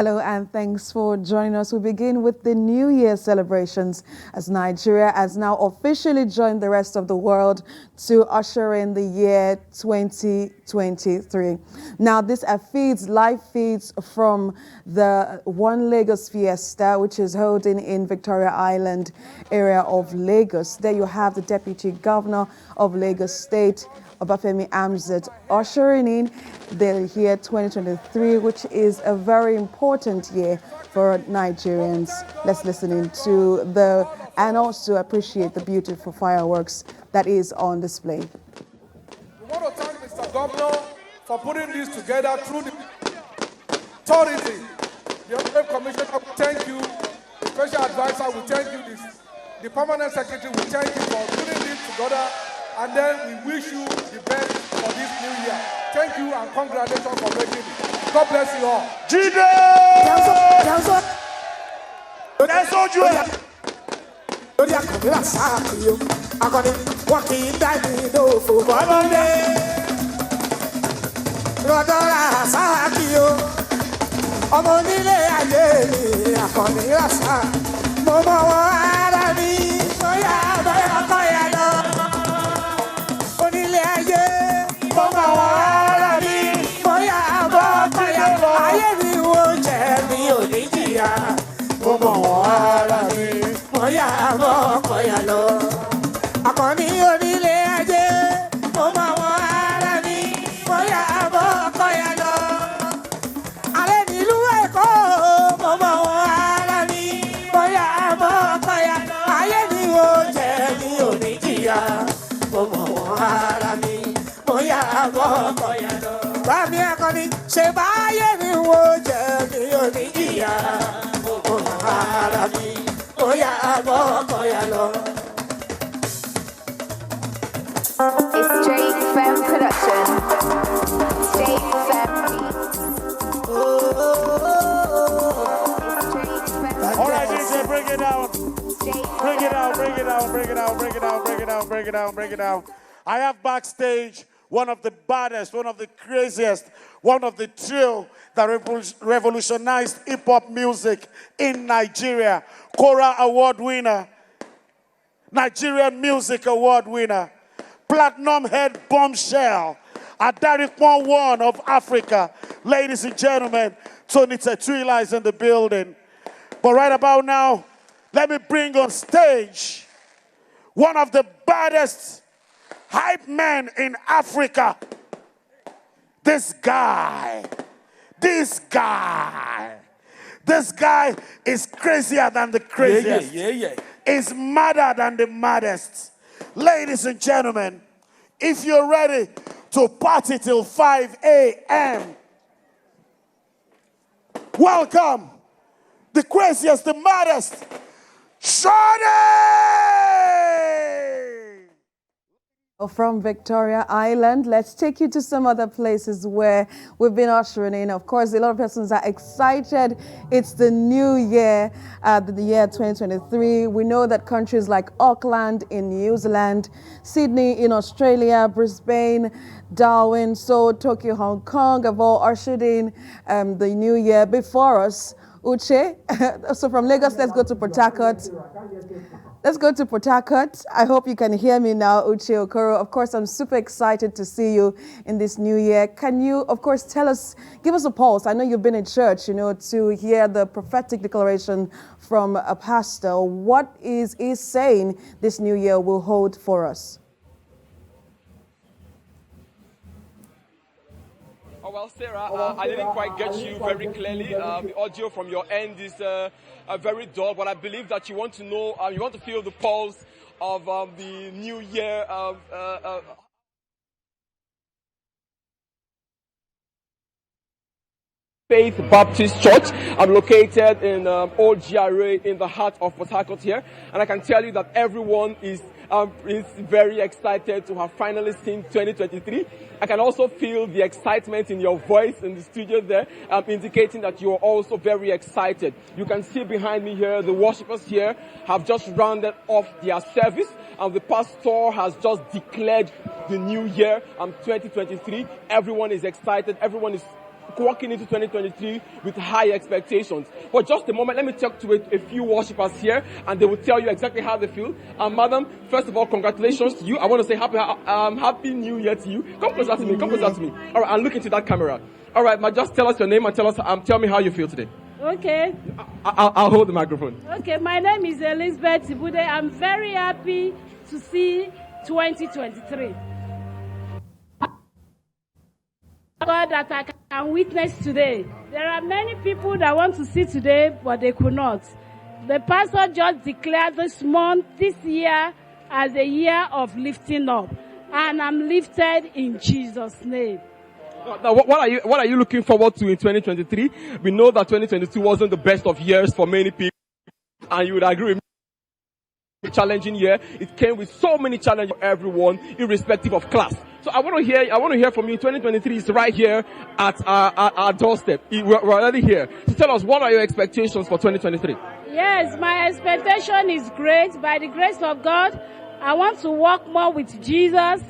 Hello and thanks for joining us. We begin with the New Year celebrations as Nigeria has now officially joined the rest of the world to usher in the year 2023. Now this live feeds from the One Lagos Fiesta, which is holding in Victoria Island area of Lagos. There you have the Deputy Governor of Lagos State, Obafemi Amzet, ushering in the year 2023, which is a very important year for Nigerians. Let's listen in to and also appreciate the beautiful fireworks that is on display. We want to thank Mr. Governor for putting this together through the authority. The Honorable Commissioner, we thank you. The Special Advisor, we thank you. The Permanent Secretary, we thank you for putting this together. And then we wish you the best for this new year. Thank you and congratulations for making it. God bless you all. It's Straight Femme Production. Straight Femme. All right, DJ, bring it down. Bring it down, bring it down, bring it down, bring it down, bring it down, bring it down, bring it down. I have backstage one of the baddest, one of the craziest, one of the trio that revolutionized hip-hop music in Nigeria. Cora Award winner, Nigerian Music Award winner, Platinum Head Bombshell, Adarikwan One of Africa. Ladies and gentlemen, Tony Tetuila is in the building. But right about now, let me bring on stage one of the baddest hype men in Africa. This guy is crazier than the craziest. Is madder than the maddest. Ladies and gentlemen, if you're ready to party till 5 a.m., welcome the craziest, the maddest, Shawty! From Victoria Island, let's take you to some other places where we've been ushering in. Of course, a lot of persons are excited. It's the new year, the year 2023. We know that countries like Auckland in New Zealand, Sydney in Australia, Brisbane, Darwin, Seoul, Tokyo, Hong Kong have all ushered in the new year before us. Uche, so from Lagos, let's go to Port Harcourt. Let's go to Port Harcourt. I hope you can hear me now, Uche Okoro. Of course, I'm super excited to see you in this new year. Can you, of course, give us a pulse? I know you've been in church, to hear the prophetic declaration from a pastor. What is he saying this new year will hold for us? Oh, well, Sarah, I didn't quite get you very clearly. The audio from your end is very dull, but I believe that you want to know, you want to feel the pulse of the new year. Faith Baptist Church. I'm located in Old GRA in the heart of Port Harcourt here, and I can tell you that everyone is very excited to have finally seen 2023. I can also feel the excitement in your voice in the studio there, indicating that you are also very excited. You can see behind me here, the worshippers here have just rounded off their service, and the pastor has just declared the new year, 2023. Everyone is excited. Everyone is walking into 2023 with high expectations. For just a moment, let me talk to a few worshippers here, and they will tell you exactly how they feel. Madam, first of all, congratulations to you. I want to say happy New Year to you. Come closer to me. Come closer to me. All right, and look into that camera. All right, just tell us your name and tell me how you feel today. Okay. I'll hold the microphone. Okay, my name is Elizabeth Ibude. I'm very happy to see 2023. God that I can witness today. There are many people that want to see today, but they could not. The pastor just declared this year, as a year of lifting up. And I'm lifted in Jesus' name. Now, what are you looking forward to in 2023? We know that 2022 wasn't the best of years for many people, and you would agree with me. A challenging year. It came with so many challenges for everyone, irrespective of class. So I want to hear from you. 2023 is right here at our doorstep. We're already here. So tell us, what are your expectations for 2023? Yes, my expectation is great. By the grace of God, I want to walk more with Jesus.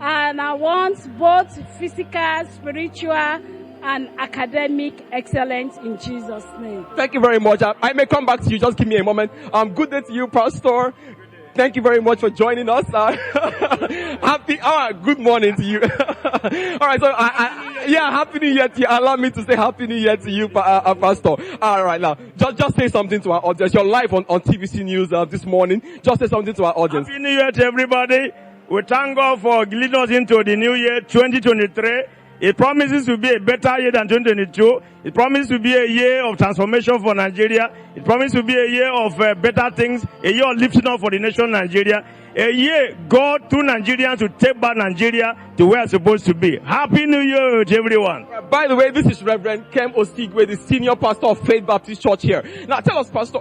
And I want both physical, spiritual, and academic excellence in Jesus' name. Thank you very much. I may come back to you. Just give me a moment. Good day to you, Pastor. Thank you very much for joining us. Good morning to you. All right. So, Happy New Year to you. Allow me to say Happy New Year to you, Pastor. All right. Now, just say something to our audience. You're live on TVC News this morning. Just say something to our audience. Happy New Year to everybody. We thank God for leading us into the new year, 2023. It promises to be a better year than 2022. It promises to be a year of transformation for Nigeria. It promises to be a year of better things, a year of lifting up for the nation Nigeria. A year God through Nigerians to take back Nigeria to where it's supposed to be. Happy New Year to everyone. By the way, this is Reverend Kem Osigwe, the senior pastor of Faith Baptist Church here. Now tell us, Pastor,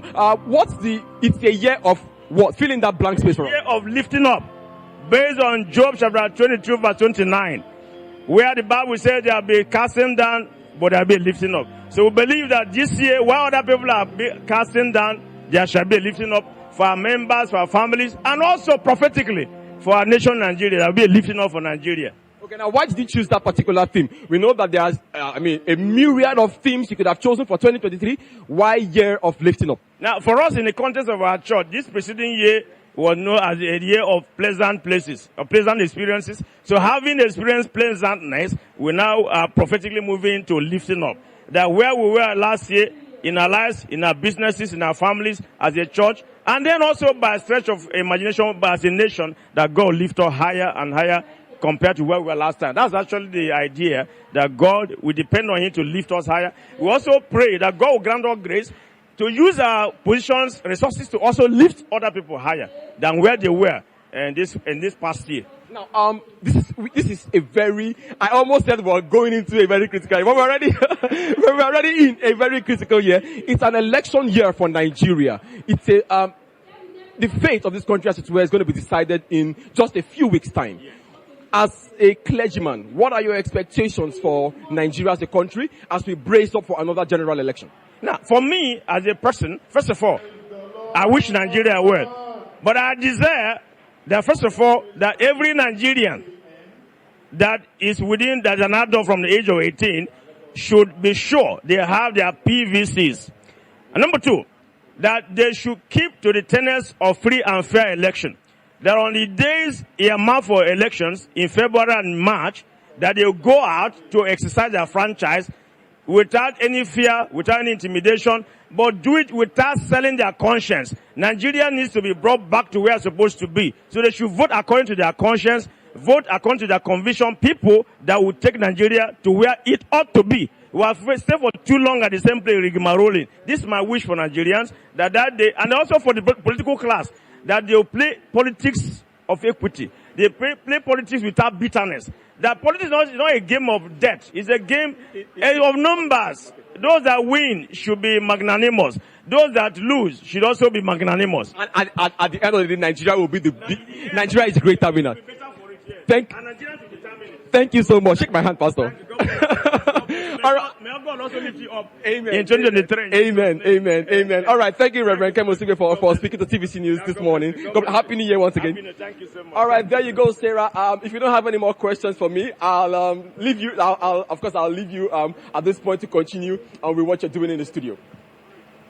it's a year of what? Fill in that blank space for us. A year of lifting up. Based on Job chapter 22 verse 29, where the Bible says there will be casting down, but there will be lifting up. So we believe that this year, while other people are casting down, there shall be a lifting up for our members, for our families, and also prophetically for our nation Nigeria. There will be a lifting up for Nigeria. Okay, now why did you choose that particular theme? We know that there's, a myriad of themes you could have chosen for 2023. Why year of lifting up? Now, for us in the context of our church, this preceding year was known as a year of pleasant places, of pleasant experiences. So having experienced pleasantness, we now are prophetically moving to lifting up. That where we were last year, in our lives, in our businesses, in our families, as a church, and then also by a stretch of imagination, as a nation, that God will lift us higher and higher compared to where we were last time. That's actually the idea, that God will depend on Him to lift us higher. We also pray that God will grant us grace to use our positions, resources to also lift other people higher than where they were in this past year. Now, this is a very, I almost said we're going into a very critical year, but we're already in a very critical year. It's an election year for Nigeria. It's the fate of this country as it were is going to be decided in just a few weeks' time. As a clergyman, what are your expectations for Nigeria as a country as we brace up for another general election? Now, for me, as a person, first of all, I wish Nigeria well. But I desire that, first of all, that every Nigerian that is an adult from the age of 18 should be sure they have their PVCs. And number two, that they should keep to the tenets of free and fair election. That on the days earmarked for elections in February and March, that they will go out to exercise their franchise without any fear, without any intimidation, but do it without selling their conscience. Nigeria needs to be brought back to where it's supposed to be. So they should vote according to their conscience, vote according to their conviction, people that will take Nigeria to where it ought to be. We have stayed for too long at the same place, rigmaroling. This is my wish for Nigerians, that day, and also for the political class, that they will play politics of equity. They play politics without bitterness. That politics is not a game of debt. It's a game of numbers. Those that win should be magnanimous. Those that lose should also be magnanimous. And at the end of the day, Nigeria will be Nigeria is the greater winner. Thank you so much. Shake my hand, Pastor. All right. May God also lift you up Amen. in 2023. Amen. Amen. Amen. All right. Thank you, Reverend Kemo Sigwe, for speaking to TVC News this morning. Happy New Year once again. Thank you so much. All right. There you go, Sarah. If you don't have any more questions for me, I'll leave you. I'll leave you at this point to continue with what you're doing in the studio.